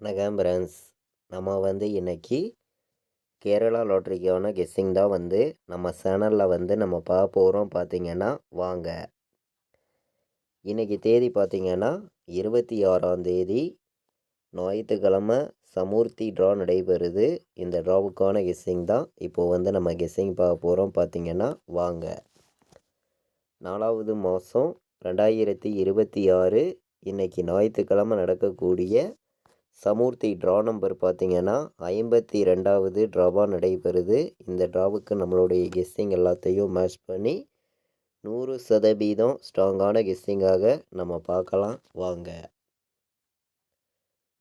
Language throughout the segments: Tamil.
வணக்கம் ஃப்ரெண்ட்ஸ். நம்ம இன்னைக்கு கேரளா லாட்ரிக்கான கெஸ்ஸிங் தான் நம்ம சேனலில் நம்ம பார்க்க போகிறோம். பார்த்தீங்கன்னா வாங்க. இன்னைக்கு தேதி பார்த்தீங்கன்னா 26ஆம் தேதி ஞாயிற்றுக்கிழமை சமுர்த்தி ட்ரா நடைபெறுது. இந்த ட்ராவுக்கான கெஸ்ஸிங் தான் இப்போது நம்ம கெஸ்ஸிங் பார்க்க போகிறோம். பார்த்தீங்கன்னா வாங்க. 4வது மாதம் 2026 இன்னைக்கு ஞாயிற்றுக்கிழமை நடக்கக்கூடிய சமுர்த்தி ட்ரா நம்பர் பார்த்தீங்கன்னா 52வது ட்ராவாக நடைபெறுது. இந்த ட்ராவுக்கு நம்மளுடைய கெஸ்ஸிங் எல்லாத்தையும் மேட்ச் பண்ணி 100% ஸ்ட்ராங்கான கெஸ்ஸிங்காக நம்ம பார்க்கலாம் வாங்க.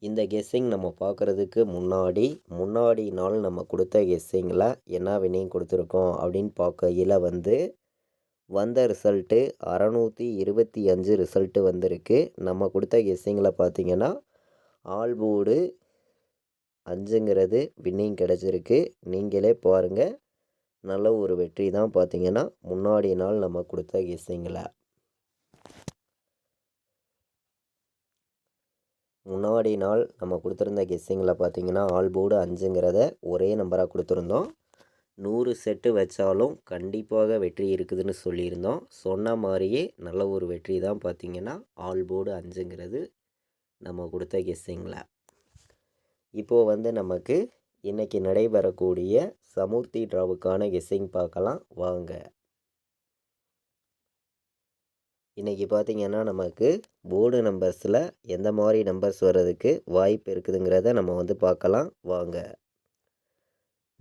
இந்த கெஸ்ஸிங் நம்ம பார்க்குறதுக்கு முன்னாடி நாள் நம்ம கொடுத்த கெஸ்ஸிங்கில் என்ன வினிங் கொடுத்துருக்கோம் அப்படின்னு பார்க்கையில் வந்த ரிசல்ட்டு 625 ரிசல்ட்டு வந்திருக்கு. நம்ம கொடுத்த கெஸ்ஸிங்கில் பார்த்தீங்கன்னா ஆல் போர்டு 5ங்கிறது வின்னிங் கிடச்சிருக்கு. நீங்களே பாருங்கள், நல்ல ஒரு வெற்றி தான். பார்த்தீங்கன்னா முன்னாடி நாள் நம்ம கொடுத்த கெஸ்ஸிங்கில் முன்னாடி நாள் நம்ம கொடுத்துருந்த கெஸ்ஸிங்கில் பார்த்தீங்கன்னா ஆல் போர்டு 5ங்கிறத ஒரே நம்பராக கொடுத்துருந்தோம். 100 செட்டு வச்சாலும் கண்டிப்பாக வெற்றி இருக்குதுன்னு சொல்லியிருந்தோம். சொன்ன மாதிரியே நல்ல ஒரு வெற்றி தான். பார்த்தீங்கன்னா ஆல் போர்டு 5ங்கிறது நம்ம கொடுத்த கெஸ்ஸிங்கில். இப்போது நமக்கு இன்றைக்கி நடைபெறக்கூடிய சமுர்த்தி ட்ராவுக்கான கெஸ்ஸிங் பார்க்கலாம் வாங்க. இன்றைக்கி பார்த்திங்கன்னா நமக்கு போர்டு நம்பர்ஸில் எந்த மாதிரி நம்பர்ஸ் வர்றதுக்கு வாய்ப்பு இருக்குதுங்கிறத நம்ம பார்க்கலாம் வாங்க.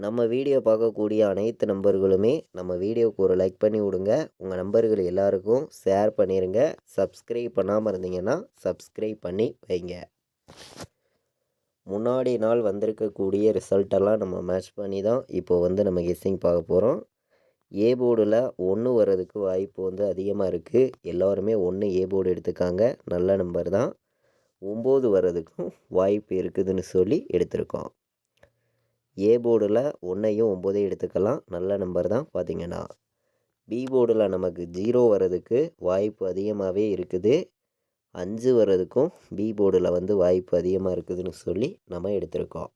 நம்ம வீடியோ பார்க்கக்கூடிய அனைத்து நம்பர்களுமே நம்ம வீடியோவுக்கு ஒரு லைக் பண்ணி விடுங்க. உங்கள் நம்பர்கள் எல்லாருக்கும் ஷேர் பண்ணிடுங்க. சப்ஸ்கிரைப் பண்ணாமல் இருந்தீங்கன்னா சப்ஸ்கிரைப் பண்ணி வைங்க. முன்னாடி நாள் வந்திருக்கக்கூடிய ரிசல்ட்டெல்லாம் நம்ம மேட்ச் பண்ணி தான் இப்போது நம்ம கெஸ்ஸிங் பார்க்க போகிறோம். ஏ போர்டில் 1 வர்றதுக்கு வாய்ப்பு அதிகமாக இருக்குது. எல்லோருமே 1 ஏ போர்டு எடுத்துக்காங்க. நல்ல நம்பர் தான். 9 வர்றதுக்கும் வாய்ப்பு இருக்குதுன்னு சொல்லி எடுத்திருக்கோம். ஏ போர்டில் 1ஐயும் 9ஐயும் எடுத்துக்கலாம். நல்ல நம்பர் தான். பார்த்திங்கன்னா பி போர்டில் நமக்கு 0 வர்றதுக்கு வாய்ப்பு அதிகமாகவே இருக்குது. 5 வர்றதுக்கும் பி போர்டில் வாய்ப்பு அதிகமாக இருக்குதுன்னு சொல்லி நம்ம எடுத்திருக்கோம்.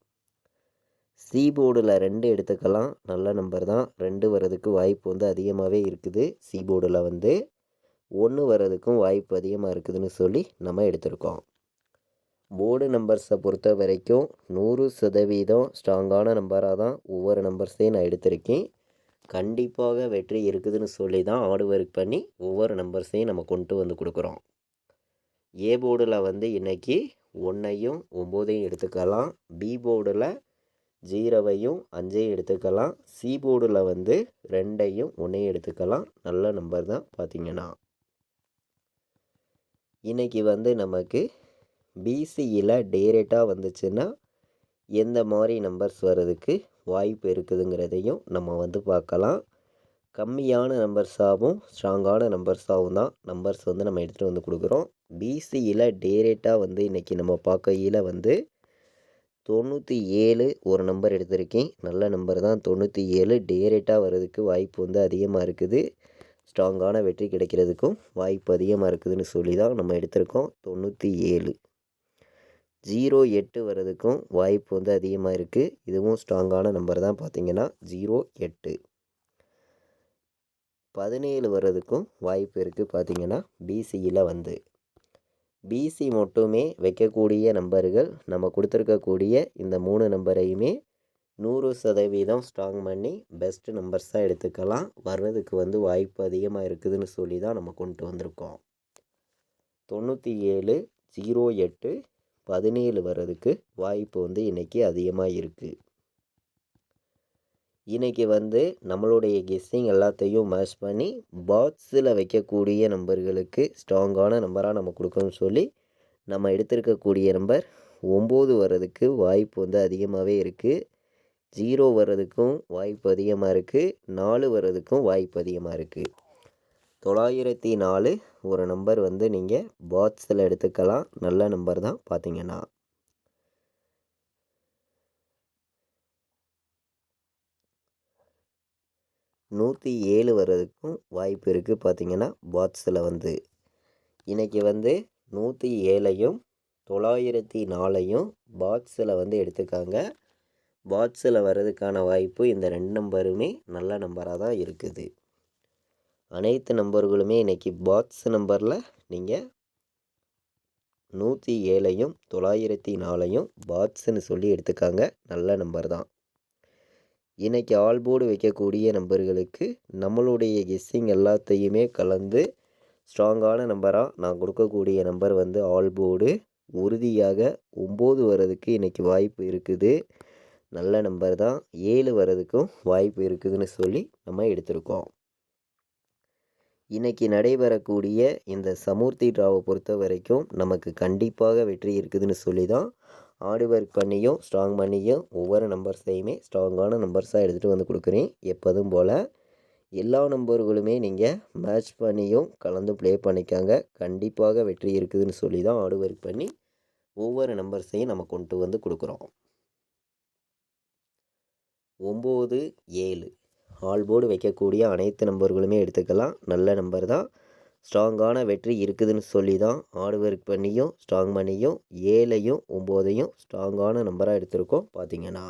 சி போர்டில் 2 எடுத்துக்கலாம். நல்ல நம்பர் தான். 2 வர்றதுக்கு வாய்ப்பு அதிகமாகவே இருக்குது. சி போர்டில் 1 வர்றதுக்கும் வாய்ப்பு அதிகமாக இருக்குதுன்னு சொல்லி நம்ம எடுத்திருக்கோம். போர்டு நம்பர்ஸை பொறுத்த வரைக்கும் 100% ஸ்ட்ராங்கான நம்பராக தான் ஒவ்வொரு நம்பர்ஸையும் நான் எடுத்திருக்கேன். கண்டிப்பாக வெற்றி இருக்குதுன்னு சொல்லி தான் ஹார்ட் ஒர்க் பண்ணி ஒவ்வொரு நம்பர்ஸையும் நம்ம கொண்டு கொடுக்குறோம். ஏ போர்டில் இன்றைக்கி 1ஐயும் 9ஐயும் எடுத்துக்கலாம். பி போர்டில் 0ஐயும் 5ஐயும் எடுத்துக்கலாம். சி போர்டில் 2ஐயும் 1ஐயும் எடுத்துக்கலாம். நல்ல நம்பர் தான். பார்த்திங்கன்னா இன்றைக்கி நமக்கு பிசியில் டேரெக்டாக வந்துச்சுன்னா எந்த மாதிரி நம்பர்ஸ் வர்றதுக்கு வாய்ப்பு இருக்குதுங்கிறதையும் நம்ம பார்க்கலாம். கம்மியான நம்பர்ஸாகவும் ஸ்ட்ராங்கான நம்பர்ஸாகவும் தான் நம்பர்ஸ் நம்ம எடுத்துகிட்டு கொடுக்குறோம். பிசியில் டேரெக்டாக இன்றைக்கி நம்ம பார்க்கையில் 97 ஒரு நம்பர் எடுத்திருக்கேன். நல்ல நம்பர் தான். 97 டேரெக்டாக வர்றதுக்கு வாய்ப்பு அதிகமாக இருக்குது. ஸ்ட்ராங்கான வெற்றி கிடைக்கிறதுக்கும் வாய்ப்பு அதிகமாக இருக்குதுன்னு சொல்லி தான் நம்ம எடுத்திருக்கோம். 97 08 வர்றதுக்கும் வாய்ப்பு அதிகமாக இருக்குது. இதுவும் ஸ்ட்ராங்கான நம்பர் தான். பார்த்திங்கன்னா 08 17 வர்றதுக்கும் வாய்ப்பு இருக்குது. பார்த்திங்கன்னா பிசியில் பிசி மட்டுமே வைக்கக்கூடிய நம்பர்கள் நம்ம கொடுத்துருக்கக்கூடிய இந்த 3 நம்பரையுமே 100% ஸ்ட்ராங் பண்ணி பெஸ்ட் நம்பர்ஸாக எடுத்துக்கலாம். வர்றதுக்கு வாய்ப்பு அதிகமாக இருக்குதுன்னு சொல்லி தான் நம்ம கொண்டு வந்திருக்கோம். 97 08 17 வர்றதுக்கு வாய்ப்பு இன்றைக்கி அதிகமாக இருக்குது. இன்றைக்கி நம்மளுடைய கெஸ்ஸிங் எல்லாத்தையும் மேட்ச் பண்ணி பாக்ஸில் வைக்கக்கூடிய நம்பர்களுக்கு ஸ்ட்ராங்கான நம்பராக நம்ம கொடுக்கணும்னு சொல்லி நம்ம எடுத்திருக்கக்கூடிய நம்பர் 9 வர்றதுக்கு வாய்ப்பு அதிகமாகவே இருக்குது. 0 வர்றதுக்கும் வாய்ப்பு அதிகமாக இருக்குது. 4 வர்றதுக்கும் வாய்ப்பு அதிகமாக இருக்குது. 904 ஒரு நம்பர் நீங்கள் பாக்ஸில் எடுத்துக்கலாம். நல்ல நம்பர் தான். பார்த்திங்கன்னா 107 வர்றதுக்கும் வாய்ப்பு இருக்குது. பார்த்திங்கன்னா பாக்ஸில் இன்றைக்கி 107ஐயும் 904ஐயும் பாக்ஸில் வந்து எடுத்துக்காங்க. பாக்ஸில் வர்றதுக்கான வாய்ப்பு இந்த 2 நம்பருமே நல்ல நம்பராக தான் இருக்குது. அனைத்து நம்பர்களுமே இன்றைக்கி பாக்ஸ் நம்பரில் நீங்கள் 107ஐயும் 904ஐயும் பாக்ஸுன்னு சொல்லி எடுத்துக்காங்க. நல்ல நம்பர் தான். இன்றைக்கி ஆல் போர்டு வைக்கக்கூடிய நம்பர்களுக்கு நம்மளுடைய கெஸ்ஸிங் எல்லாத்தையுமே கலந்து ஸ்ட்ராங்கான நம்பராக நான் கொடுக்கக்கூடிய நம்பர் வந்து ஆல் போர்டு உறுதியாக 9 வர்றதுக்கு இன்றைக்கி வாய்ப்பு இருக்குது. நல்ல நம்பர் தான். 7 வர்றதுக்கும் வாய்ப்பு இருக்குதுன்னு சொல்லி நம்ம எடுத்திருக்கோம். இன்றைக்கி நடைபெறக்கூடிய இந்த சமூர்த்தி டிராவை பொறுத்த வரைக்கும் நமக்கு கண்டிப்பாக வெற்றி இருக்குதுன்னு சொல்லி தான் ஹார்ட் ஒர்க் பண்ணியும் ஸ்ட்ராங் பண்ணியும் ஒவ்வொரு நம்பர்ஸையுமே ஸ்ட்ராங்கான நம்பர்ஸாக எடுத்துகிட்டு வந்து கொடுக்குறேன். எப்போதும் போல் எல்லா நம்பர்களுமே நீங்கள் மேட்ச் பண்ணியும் கலந்து ப்ளே பண்ணிக்காங்க. கண்டிப்பாக வெற்றி இருக்குதுன்னு சொல்லி தான் ஹார்ட் ஒர்க் பண்ணி ஒவ்வொரு நம்பர்ஸையும் நம்ம கொண்டு வந்து கொடுக்குறோம். 9, 7 ஆல் போர்டு வைக்கக்கூடிய அனைத்து நம்பர்களுமே எடுத்துக்கலாம். நல்ல நம்பர் தான். ஸ்ட்ராங்கான வெற்றி இருக்குதுன்னு சொல்லி தான் ஹார்ட் ஒர்க் பண்ணியும் ஸ்ட்ராங் பண்ணியும் 7ஐயும் 9ஐயும் ஸ்ட்ராங்கான நம்பராக எடுத்திருக்கோம். பார்த்திங்கன்னா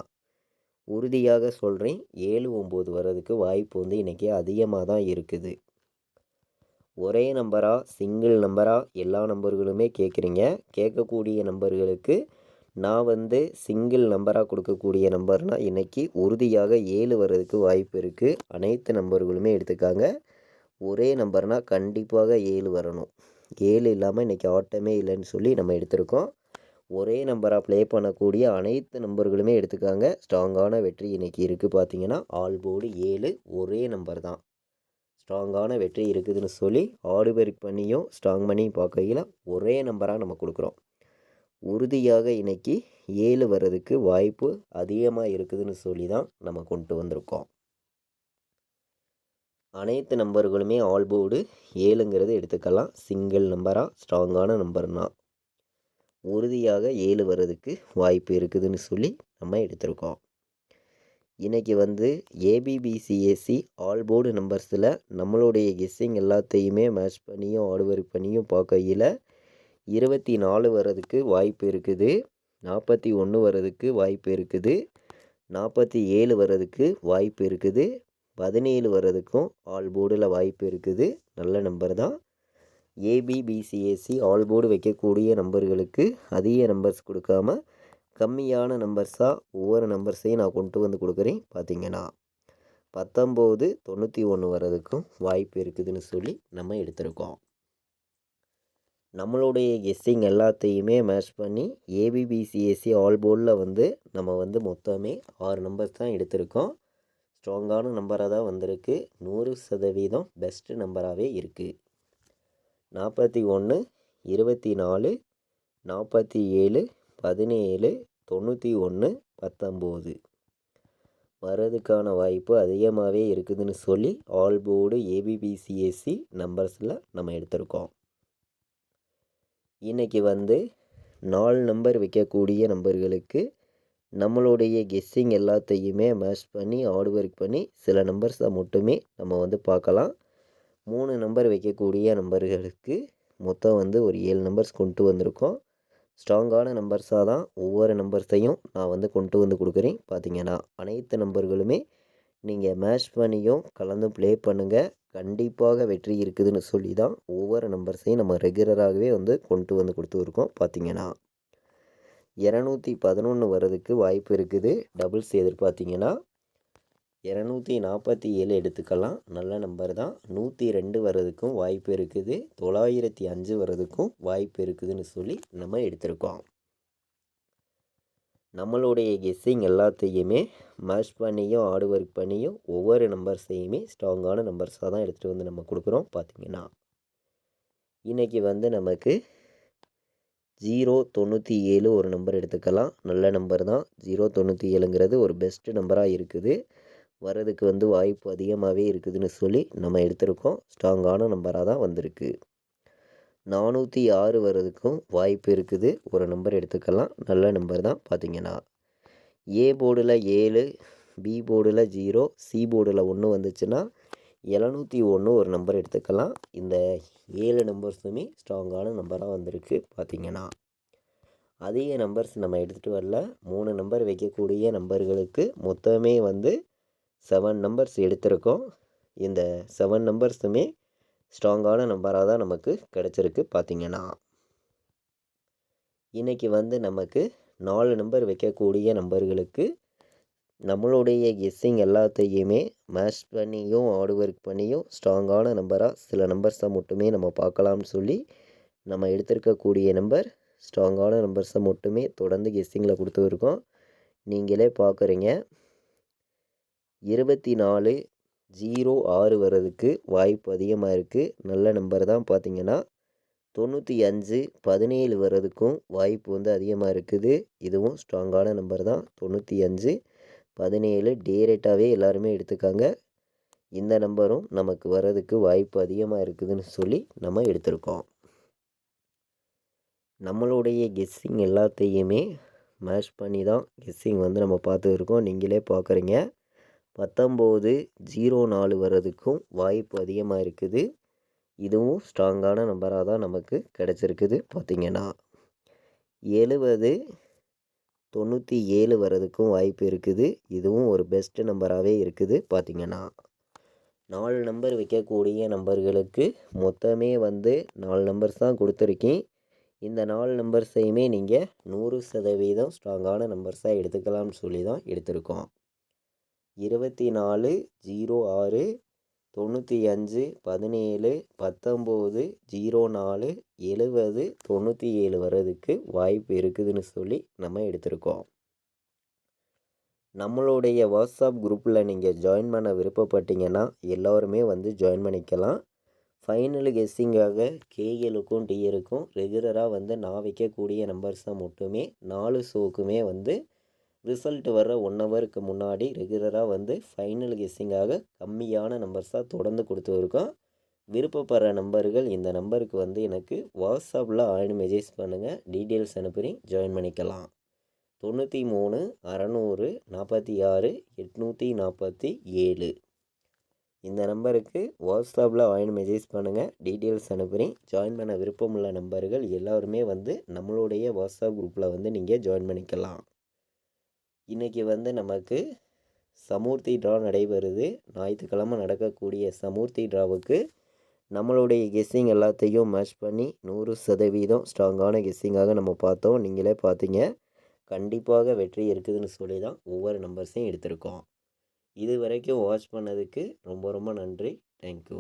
உறுதியாக சொல்கிறேன், 7, 9 வர்றதுக்கு வாய்ப்பு வந்து இன்றைக்கி அதிகமாக தான் இருக்குது. ஒரே நம்பராக சிங்கிள் நம்பராக எல்லா நம்பர்களுமே கேட்குறீங்க. கேட்கக்கூடிய நம்பர்களுக்கு நான் வந்து சிங்கிள் நம்பராக கொடுக்கக்கூடிய நம்பர்னால் இன்றைக்கி உறுதியாக 7 வர்றதுக்கு வாய்ப்பு இருக்குது. அனைத்து நம்பர்களுமே எடுத்துக்காங்க. ஒரே நம்பர்னால் கண்டிப்பாக 7 வரணும். 7 இல்லாமல் இன்றைக்கி ஆட்டமே இல்லைன்னு சொல்லி நம்ம எடுத்திருக்கோம். ஒரே நம்பராக ப்ளே பண்ணக்கூடிய அனைத்து நம்பர்களுமே எடுத்துக்காங்க. ஸ்ட்ராங்கான வெற்றி இன்றைக்கி இருக்குது. பார்த்திங்கன்னா ஆல் போர்டு 7 ஒரே நம்பர் தான். ஸ்ட்ராங்கான வெற்றி இருக்குதுன்னு சொல்லி ஹார்ட் ஒர்க் பண்ணியும் ஸ்ட்ராங் பண்ணியும் பார்க்கையில் ஒரே நம்பராக நம்ம கொடுக்குறோம். உறுதியாக இன்றைக்கி 7 வர்றதுக்கு வாய்ப்பு அதிகமாக இருக்குதுன்னு சொல்லி தான் நம்ம கொண்டு வந்திருக்கோம். அனைத்து நம்பர்களுமே ஆல் போர்டு 7ங்கிறது எடுத்துக்கலாம். சிங்கிள் நம்பராக ஸ்ட்ராங்கான நம்பர்னா உறுதியாக 7 வர்றதுக்கு வாய்ப்பு இருக்குதுன்னு சொல்லி நம்ம எடுத்திருக்கோம். இன்றைக்கி வந்து ஏபிபிசிஎஸ்சி ஆல் போர்டு நம்பர்ஸில் நம்மளுடைய கெஸ்ஸிங் எல்லாத்தையுமே மேட்ச் பண்ணியும் ஹார்ட் ஒர்க் பண்ணியும் பார்க்கையில் 24 வர்றதுக்கு வாய்ப்பு இருக்குது. 41 வர்றதுக்கு வாய்ப்பு இருக்குது. 47 வர்றதுக்கு வாய்ப்பு இருக்குது. 17 வர்றதுக்கும் ஆல் போர்டில் வாய்ப்பு இருக்குது. நல்ல நம்பர் தான். ஏபிபிசிஎஸ்சி ஆல் போர்டு வைக்கக்கூடிய நம்பர்களுக்கு அதிக நம்பர்ஸ் கொடுக்காம கம்மியான நம்பர்ஸாக ஒவ்வொரு நம்பர்ஸையும் நான் கொண்டு வந்து கொடுக்குறேன். பார்த்திங்கன்னா 19, 91 வர்றதுக்கும் வாய்ப்பு இருக்குதுன்னு சொல்லி நம்ம எடுத்திருக்கோம். நம்மளுடைய கெஸ்ஸிங் எல்லாத்தையுமே மேட்ச் பண்ணி ஏபிபிசிஎஸ்சி ஆல் போர்டில் வந்து நம்ம வந்து மொத்தமே 6 நம்பர்ஸ் தான் எடுத்திருக்கோம். ஸ்ட்ராங்கான நம்பராக தான் வந்திருக்கு. 100% பெஸ்ட்டு நம்பராகவே இருக்குது. 41, 24, 47, 17, 91, 19 வர்றதுக்கான வாய்ப்பு அதிகமாகவே இருக்குதுன்னு சொல்லி ஆல் போர்டு ஏபிபிசிஎஸ்சி நம்பர்ஸில் நம்ம எடுத்திருக்கோம். இன்றைக்கி வந்து 4 நம்பர் வைக்கக்கூடிய நம்பர்களுக்கு நம்மளுடைய கெஸ்ஸிங் எல்லாத்தையுமே மேட்ச் பண்ணி ஹார்ட் ஒர்க் பண்ணி சில நம்பர்ஸை மட்டுமே நம்ம வந்து பார்க்கலாம். 3 நம்பர் வைக்கக்கூடிய நம்பர்களுக்கு மொத்தம் வந்து ஒரு 7 நம்பர்ஸ் கொண்டு வந்திருக்கோம். ஸ்ட்ராங்கான நம்பர்ஸாக தான் ஒவ்வொரு நம்பர்ஸையும் நான் வந்து கொண்டு வந்து கொடுக்குறேன். பார்த்திங்கன்னா அனைத்து நம்பர்களுமே நீங்கள் மேட்ச் பண்ணியும் கலந்து ப்ளே பண்ணுங்கள். கண்டிப்பாக வெற்றி இருக்குதுன்னு சொல்லி தான் ஒவ்வொரு நம்பர்ஸையும் நம்ம ரெகுலராகவே வந்து கொண்டு வந்து கொடுத்துருக்கோம். பார்த்திங்கன்னா 211 வர்றதுக்கு வாய்ப்பு இருக்குது. டபுள்ஸ் எதிர்பார்த்திங்கன்னா 247 எடுத்துக்கலாம். நல்ல நம்பர் தான். 102 வர்றதுக்கும் வாய்ப்பு இருக்குது. 905 வர்றதுக்கும் வாய்ப்பு இருக்குதுன்னு சொல்லி நம்ம எடுத்திருக்கோம். நம்மளுடைய கெஸ்ஸிங் எல்லாத்தையுமே மேட்ச் பண்ணியும் ஹார்ட் ஒர்க் பண்ணியும் ஒவ்வொரு நம்பர்ஸையுமே ஸ்ட்ராங்கான நம்பர்ஸாக தான் எடுத்துகிட்டு வந்து நம்ம கொடுக்குறோம். பார்த்திங்கன்னா இன்றைக்கி வந்து நமக்கு 097 ஒரு நம்பர் எடுத்துக்கலாம். நல்ல நம்பர் தான். 097ங்கிறது ஒரு பெஸ்ட்டு நம்பராக இருக்குது. வர்றதுக்கு வந்து வாய்ப்பு அதிகமாகவே இருக்குதுன்னு சொல்லி நம்ம எடுத்திருக்கோம். ஸ்ட்ராங்கான நம்பராக தான் வந்திருக்கு. 406 வர்றதுக்கும் வாய்ப்பு இருக்குது. ஒரு நம்பர் எடுத்துக்கலாம். நல்ல நம்பர் தான். பார்த்திங்கன்னா ஏ போர்டில் 7, பி போர்டில் 0, சி போர்டில் 1 வந்துச்சுன்னா 701 ஒரு நம்பர் எடுத்துக்கலாம். இந்த 7 நம்பர்ஸுமே ஸ்ட்ராங்கான நம்பராக வந்திருக்கு. பார்த்திங்கன்னா அதிக நம்பர்ஸ் நம்ம எடுத்துகிட்டு வரல. 3 நம்பர் வைக்கக்கூடிய நம்பர்களுக்கு மொத்தமே வந்து 7 நம்பர்ஸ் எடுத்திருக்கோம். இந்த 7 நம்பர்ஸுமே ஸ்ட்ராங்கான நம்பராக தான் நமக்கு கிடச்சிருக்கு பார்த்திங்கன்னா. இன்றைக்கி வந்து நமக்கு 4 நம்பர் வைக்கக்கூடிய நம்பர்களுக்கு நம்மளுடைய கெஸ்ஸிங் எல்லாத்தையுமே மேட்ச் பண்ணியும் ஹார்ட் ஒர்க் பண்ணியும் ஸ்ட்ராங்கான நம்பராக சில நம்பர்ஸை மட்டுமே நம்ம பார்க்கலாம்னு சொல்லி நம்ம எடுத்திருக்கக்கூடிய நம்பர் ஸ்ட்ராங்கான நம்பர்ஸை மட்டுமே தொடர்ந்து கெஸ்ஸிங்கில் கொடுத்துருக்கோம். நீங்களே பார்க்குறீங்க. 2406 வர்றதுக்கு வாய்ப்பு அதிகமாக இருக்குது. நல்ல நம்பர் தான். பார்த்திங்கன்னா 9517 வர்றதுக்கும் வாய்ப்பு வந்து அதிகமாக இருக்குது. இதுவும் ஸ்ட்ராங்கான நம்பர் தான். 9517 டேரெக்டாகவே எல்லாருமே எடுத்துக்காங்க. இந்த நம்பரும் நமக்கு வர்றதுக்கு வாய்ப்பு அதிகமாக இருக்குதுன்னு சொல்லி நம்ம எடுத்திருக்கோம். நம்மளுடைய கெஸ்ஸிங் எல்லாத்தையுமே மேட்ச் பண்ணி தான் கெஸ்ஸிங் வந்து நம்ம பார்த்துருக்கோம். நீங்களே பார்க்குறீங்க. 1904 வர்றதுக்கும் வாய்ப்பு அதிகமாக இருக்குது. இதுவும் ஸ்ட்ராங்கான நம்பராக தான் நமக்கு கிடச்சிருக்குது. பார்த்திங்கன்னா 7097 வர்றதுக்கும் வாய்ப்பு இருக்குது. இதுவும் ஒரு பெஸ்ட் நம்பராகவே இருக்குது. பார்த்திங்கன்னா 4 நம்பர் வைக்கக்கூடிய நம்பர்களுக்கு மொத்தமே வந்து 4 நம்பர்ஸ் தான் கொடுத்துருக்கேன். இந்த 4 நம்பர்ஸையுமே நீங்கள் 100% ஸ்ட்ராங்கான நம்பர்ஸாக எடுத்துக்கலாம்னு சொல்லி தான் எடுத்திருக்கோம். 2406 95 17 19 04 70 97 வர்றதுக்கு வாய்ப்பு இருக்குதுன்னு சொல்லி நம்ம எடுத்திருக்கோம். நம்மளுடைய வாட்ஸ்அப் குரூப்பில் நீங்கள் ஜாயின் பண்ண விருப்பப்பட்டீங்கன்னா எல்லோருமே வந்து ஜாயின் பண்ணிக்கலாம். ஃபைனல் கெஸ்ஸிங்காக கேஎலுக்கும் டிஎலுக்கும் ரெகுலராக வந்து நான் வைக்கக்கூடிய நம்பர்ஸை மட்டுமே 4 ஷோக்குமே வந்து ரிசல்ட் வர 1 ஹவருக்கு முன்னாடி ரெகுலராக வந்து ஃபைனல் கெஸ்ஸிங்காக கம்மியான நம்பர்ஸாக தொடர்ந்து கொடுத்துருக்கோம். விருப்பப்படுற நம்பர்கள் இந்த நம்பருக்கு வந்து எனக்கு வாட்ஸ்அப்பில் மெசேஜ் பண்ணுங்கள். டீட்டெயில்ஸ் அனுப்பி ஜாயின் பண்ணிக்கலாம். 93 600 46 847 இந்த நம்பருக்கு வாட்ஸ்அப்பில் மெசேஜ் பண்ணுங்கள். டீட்டெயில்ஸ் அனுப்பி ஜாயின் பண்ண விருப்பமுள்ள நம்பர்கள் எல்லோருமே வந்து நம்மளுடைய வாட்ஸ்அப் குரூப்பில் வந்து நீங்கள் ஜாயின் பண்ணிக்கலாம். இன்றைக்கி வந்து நமக்கு சமூர்த்தி ட்ரா நடைபெறுது. ஞாயிற்றுக்கிழமை நடக்கக்கூடிய சமூர்த்தி ட்ராவுக்கு நம்மளுடைய கெஸ்ஸிங் எல்லாத்தையும் மேட்ச் பண்ணி 100% ஸ்ட்ராங்கான கெஸ்ஸிங்காக நம்ம பார்த்தோம். நீங்களே பார்த்தீங்க. கண்டிப்பாக வெற்றி இருக்குதுன்னு சொல்லி தான் ஒவ்வொரு நம்பர்ஸையும் எடுத்திருக்கோம். இது வரைக்கும் வாட்ச் பண்ணதுக்கு ரொம்ப ரொம்ப நன்றி. தேங்க்யூ.